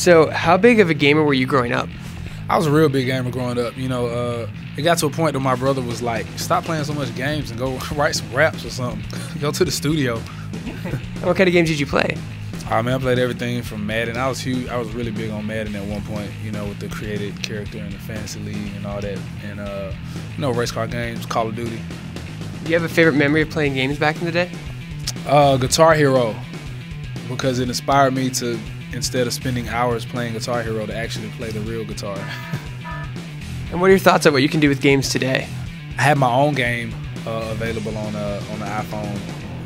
So how big of a gamer were you growing up? I was a real big gamer growing up. You know, it got to a point that my brother was like, stop playing so much games and go write some raps or something. Go to the studio. What kind of games did you play? I mean, I played everything from Madden. I was huge. I was really big on Madden at one point, you know, with the created character and the fantasy league and all that. And, you know, race car games, Call of Duty. Do you have a favorite memory of playing games back in the day? Guitar Hero, because it inspired me to, instead of spending hours playing Guitar Hero, to actually play the real guitar. And what are your thoughts on what you can do with games today? I have my own game available on the iPhone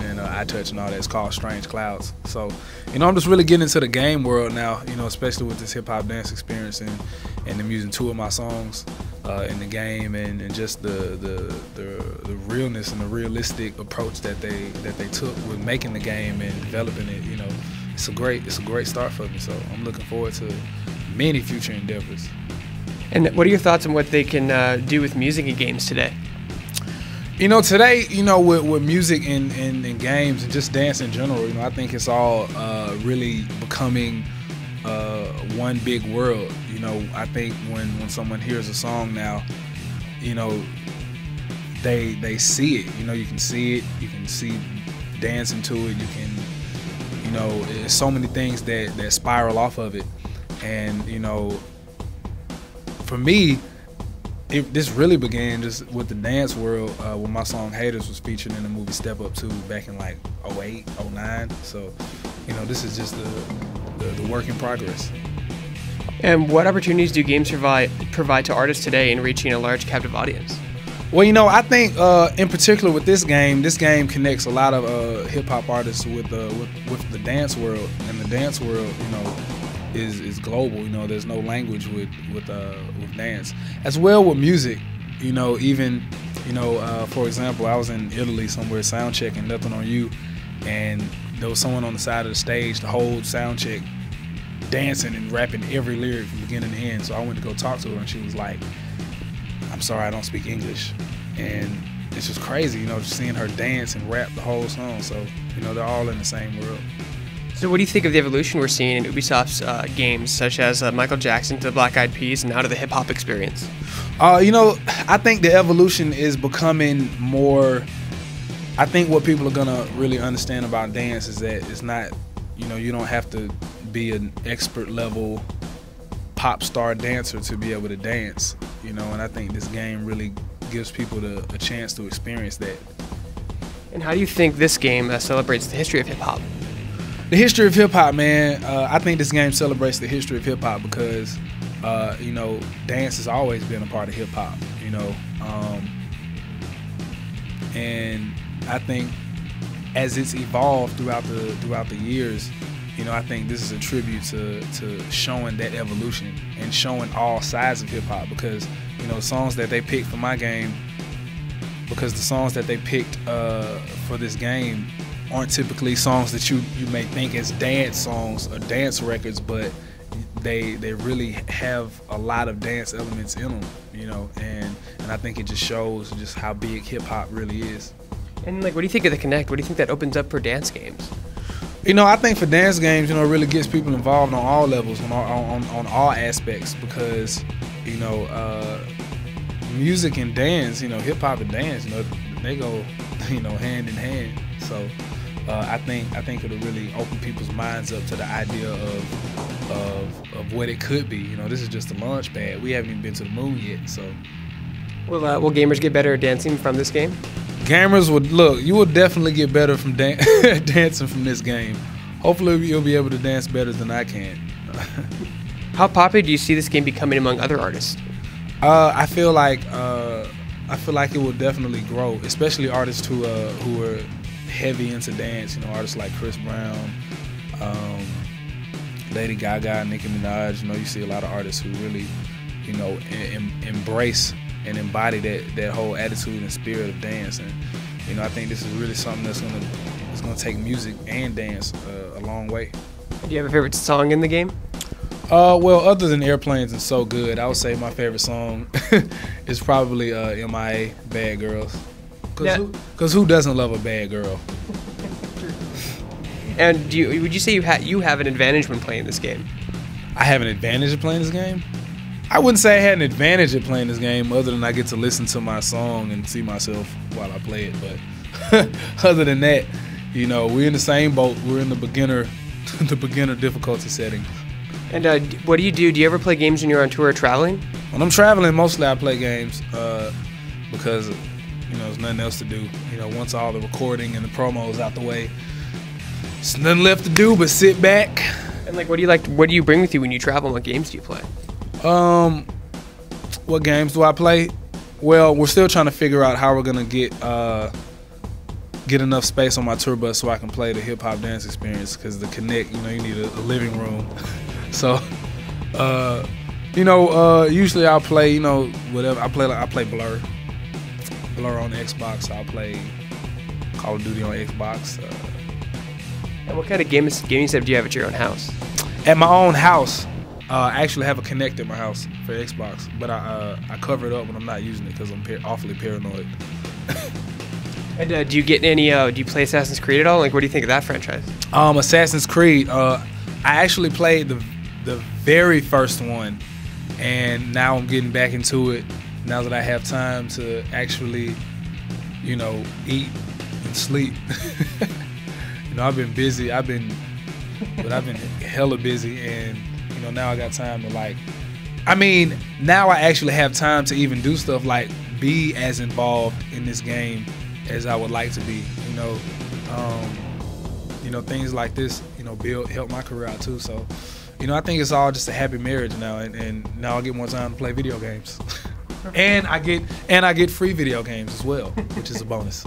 and iTouch and all that. It's called Strange Clouds. So, you know, I'm just really getting into the game world now, you know, especially with this hip-hop dance experience, and I'm using 2 of my songs in the game, and just the realness and the realistic approach that they took with making the game and developing it. You know, it's a great start for me. So I'm looking forward to many future endeavors. And what are your thoughts on what they can do with music in games today? You know, today, you know, with music and games and just dance in general, you know, I think it's all really becoming one big world. You know, I think when someone hears a song now, you know, they see it. You know, you can see it. You can see dancing to it. You can, you know, there's so many things that spiral off of it. And, you know, for me, this really began just with the dance world when my song Haterz was featured in the movie Step Up 2 back in like 08, 09. So, you know, this is just the work in progress. And what opportunities do games provide to artists today in reaching a large captive audience? Well, you know, I think in particular with this game connects a lot of hip-hop artists with the dance world. And the dance world, you know, is global. You know, there's no language with dance. As well with music, you know, even, you know, for example, I was in Italy somewhere sound checking Nothing on You, and there was someone on the side of the stage the whole sound check dancing and rapping every lyric from beginning to end. So I went to go talk to her, and she was like, I'm sorry, I don't speak English. And it's just crazy, you know, just seeing her dance and rap the whole song. So, you know, they're all in the same world. So what do you think of the evolution we're seeing in Ubisoft's games, such as Michael Jackson to the Black Eyed Peas and now to the hip-hop experience? You know, I think the evolution is becoming more. I think what people are going to really understand about dance is that it's not, you know, you don't have to be an expert level pop star dancer to be able to dance, you know, and I think this game really gives people a chance to experience that. And how do you think this game celebrates the history of hip-hop? The history of hip-hop, man, I think this game celebrates the history of hip-hop because, you know, dance has always been a part of hip-hop, you know, and I think as it's evolved throughout the years, you know, I think this is a tribute to showing that evolution and showing all sides of hip-hop, because, you know, songs that they picked for my game, because the songs that they picked for this game aren't typically songs that you may think as dance songs or dance records, but they really have a lot of dance elements in them, you know, and I think it just shows just how big hip-hop really is. And like, what do you think of the Connect? What do you think that opens up for dance games? You know, I think for dance games, you know, it really gets people involved on all levels, on all aspects, because, you know, music and dance, you know, hip-hop and dance, you know, they go, you know, hand in hand. So I think it'll really open people's minds up to the idea of what it could be. You know, this is just a launch pad. We haven't even been to the moon yet. So, will gamers get better at dancing from this game? Gamers would look. You will definitely get better from dancing from this game. Hopefully, you'll be able to dance better than I can. How popular do you see this game becoming among other artists? I feel like it will definitely grow, especially artists who are heavy into dance. You know, artists like Chris Brown, Lady Gaga, Nicki Minaj. You know, you see a lot of artists who really, you know, embrace and embody that whole attitude and spirit of dance. And, you know, I think this is really something that's gonna take music and dance a long way. Do you have a favorite song in the game? Well, other than Airplanes and So Good, I would say my favorite song is probably MIA, Bad Girls. Cause who doesn't love a bad girl? And would you say you have an advantage when playing this game? I have an advantage of playing this game. I wouldn't say I had an advantage of playing this game other than I get to listen to my song and see myself while I play it. But other than that, you know, we're in the same boat. We're in the beginner difficulty setting. And what do you do? Do you ever play games when you're on tour or traveling? When I'm traveling, mostly I play games because, you know, there's nothing else to do. You know, once all the recording and the promo is out the way, there's nothing left to do but sit back. And like, what do you bring with you when you travel? What games do you play? What games do I play? Well, we're still trying to figure out how we're gonna get enough space on my tour bus so I can play the hip hop dance experience. Because the Connect, you know, you need a living room. So, you know, usually I'll play, you know, whatever. I play Blur on the Xbox. I'll play Call of Duty on Xbox. And what kind of gaming setup do you have at your own house? At my own house. I actually have a Connect at my house for Xbox, but I cover it up when I'm not using it because I'm awfully paranoid. And do you get any? Do you play Assassin's Creed at all? Like, what do you think of that franchise? Assassin's Creed. I actually played the very first one, and now I'm getting back into it. Now that I have time to actually, you know, eat and sleep. You know, I've been busy. I've been hella busy, and you know, now I got time to like. I mean, now I actually have time to even do stuff like be as involved in this game as I would like to be. You know, things like this, you know, help my career out too. So, you know, I think it's all just a happy marriage now, and now I get more time to play video games, and I get free video games as well, which is a bonus.